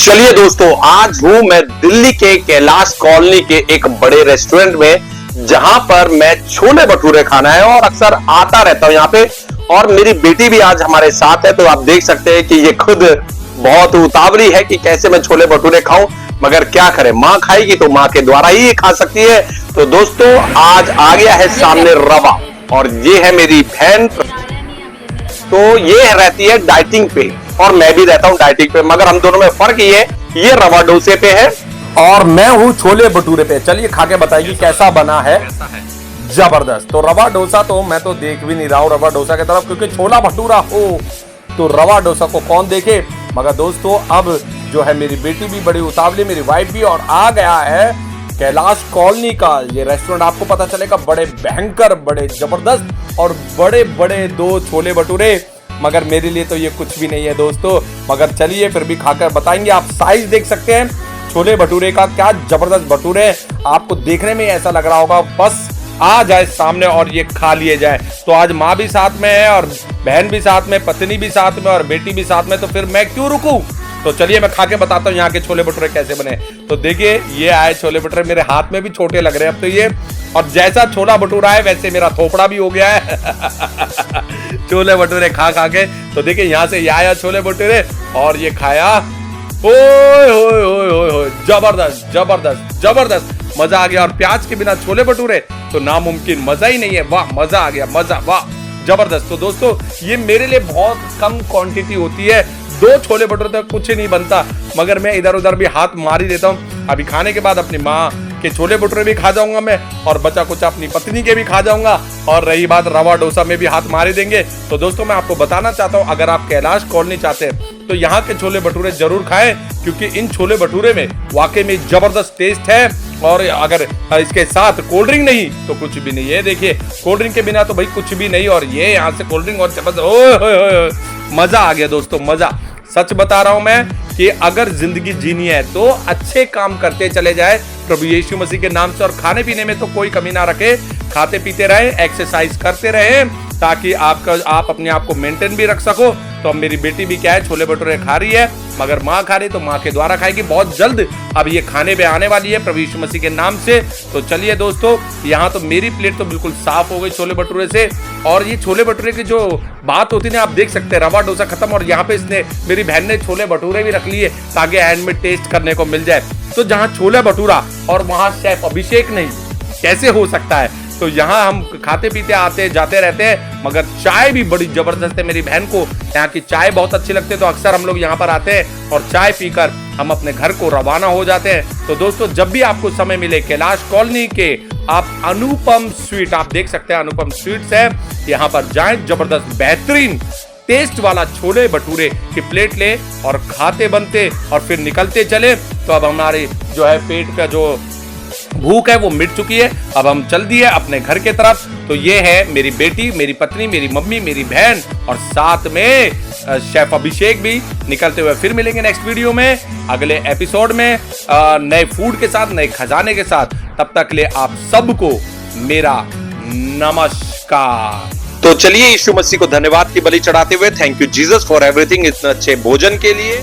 चलिए दोस्तों, आज हूं मैं दिल्ली के कैलाश कॉलोनी के एक बड़े रेस्टोरेंट में, जहां पर मैं छोले भटूरे खाना है और अक्सर आता रहता हूं यहां पे। और मेरी बेटी भी आज हमारे साथ है, तो आप देख सकते हैं कि ये खुद बहुत उतावली है कि कैसे मैं छोले भटूरे खाऊं। मगर क्या करें, मां खाएगी तो मां के द्वारा ही खा सकती है। तो दोस्तों, आज आ गया है सामने रवा, और ये है मेरी बहन। तो ये रहती है डाइटिंग पे और मैं भी रहता हूं डाइटिंग पे, मगर हम दोनों में फर्क ये रवा डोसे पे है और मैं हूं छोले भटूरे पे। चलिए खा के बताइए कैसा बना है। जबरदस्त। तो रवा डोसा तो मैं तो देख भी नहीं रहा हूं रवा डोसा की तरफ, क्योंकि छोला भटूरा हो तो रवा डोसा को कौन देखे। मगर दोस्तों, अब जो है मेरी बेटी भी बड़ी उतावली, मेरी वाइफ भी, और आ गया है कैलाश कॉलोनी का ये रेस्टोरेंट। आपको पता चलेगा बड़े भयंकर, बड़े जबरदस्त और बड़े बड़े दो छोले भटूरे। मगर मेरे लिए तो ये कुछ भी नहीं है दोस्तों, मगर चलिए फिर भी खाकर बताएंगे। आप साइज देख सकते हैं छोले भटूरे का, क्या जबरदस्त भटूरे। आपको देखने में ऐसा लग रहा होगा बस आ जाए सामने और ये खा लिए जाए। तो आज माँ भी साथ में है और बहन भी साथ में, पत्नी भी साथ में और बेटी भी साथ में, तो फिर मैं क्यों रुकूं। तो चलिए मैं खा के बताता हूँ यहाँ के छोले भटूरे कैसे बने। तो देखिए, ये आए छोले भटूरे, मेरे हाथ में भी छोटे लग रहे हैं अब तो ये। और जैसा छोला भटूरा है वैसे मेरा थोपड़ा भी हो गया है छोले भटूरे खा खा के। तो देखिए, यहाँ से ये आया छोले भटूरे और ये खाया। ओए होए होए होए होए, जबरदस्त जबरदस्त जबरदस्त, मजा आ गया। और प्याज के बिना छोले भटूरे तो नामुमकिन, मजा ही नहीं है। वाह, मजा आ गया, मजा, वाह जबरदस्त। तो दोस्तों, ये मेरे लिए बहुत कम क्वांटिटी होती है, दो छोले भटूरे तो कुछ ही नहीं बनता, मगर मैं इधर उधर भी हाथ मार ही देता हूँ। अभी खाने के बाद अपनी माँ के छोले भटूरे भी खा जाऊंगा मैं, और बचा कुछ अपनी पत्नी के भी खा जाऊंगा, और रही बात रवा डोसा में भी हाथ मार ही देंगे। तो दोस्तों, मैं आपको बताना चाहता हूँ, अगर आप कैलाश कॉलोनी चाहते हैं तो यहाँ के छोले भटूरे जरूर खाएं, क्योंकि इन छोले भटूरे में वाकई में जबरदस्त टेस्ट है। और अगर इसके साथ कोल्ड ड्रिंक नहीं तो कुछ भी नहीं है। देखिए, कोल्ड ड्रिंक के बिना तो भाई कुछ भी नहीं, और ये यहाँ से कोल्ड ड्रिंक और जबरदस्त, ओए मजा आ गया दोस्तों, मजा। सच बता रहा हूं मैं कि अगर जिंदगी जीनी है तो अच्छे काम करते चले जाए प्रभु यीशु मसीह के नाम से, और खाने पीने में तो कोई कमी ना रखे। खाते पीते रहे, एक्सरसाइज करते रहे, ताकि आप अपने आप को मेंटेन भी रख सको। तो अब मेरी बेटी भी क्या है, छोले भटूरे खा रही है, मगर माँ खा रही तो माँ के द्वारा खाएगी बहुत जल्द। अब ये खाने पे आने वाली है प्रभु यीशु मसीह के नाम से। तो चलिए दोस्तों, यहाँ तो मेरी प्लेट तो बिल्कुल साफ हो गई छोले भटूरे से। और ये छोले भटूरे की जो बात होती है ना, आप देख सकते हैं रवा डोसा खत्म, और यहाँ पे इसने, मेरी बहन ने छोले भटूरे भी रख लिए ताकि एंड में टेस्ट करने को मिल जाए। तो जहाँ छोले भटूरा और वहाँ शेफ अभिषेक नहीं, कैसे हो सकता है। तो यहाँ हम खाते पीते आते जाते रहते हैं, मगर चाय भी बड़ी जबरदस्त है। मेरी बहन को यहाँ की चाय बहुत अच्छी लगती है, तो अक्सर हम लोग यहाँ पर आते हैं और चाय पीकर हम अपने घर को रवाना हो जाते हैं। तो दोस्तों, जब भी आपको समय मिले कैलाश कॉलोनी के आप अनुपम स्वीट, आप देख सकते हैं अनुपम स्वीट्स है, यहाँ पर जाएं। जबरदस्त बेहतरीन टेस्ट वाला छोले भटूरे की प्लेट ले और खाते बनते और फिर निकलते चले। तो अब हमारे जो है पेट का जो भूख है वो मिट चुकी है, अब हम चल दिए अपने घर के तरफ। तो ये है मेरी बेटी, मेरी पत्नी, मेरी मम्मी, मेरी बहन, और साथ में शेफ अभिषेक भी। निकलते हुए फिर मिलेंगे नेक्स्ट वीडियो में, अगले एपिसोड में, नए फूड के साथ, नए खजाने के साथ। तब तक के लिए आप सबको मेरा नमस्कार। तो चलिए, यीशु मसीह को धन्यवाद की बलि चढ़ाते हुए, thank you Jesus for everything, इतने अच्छे भोजन के लिए।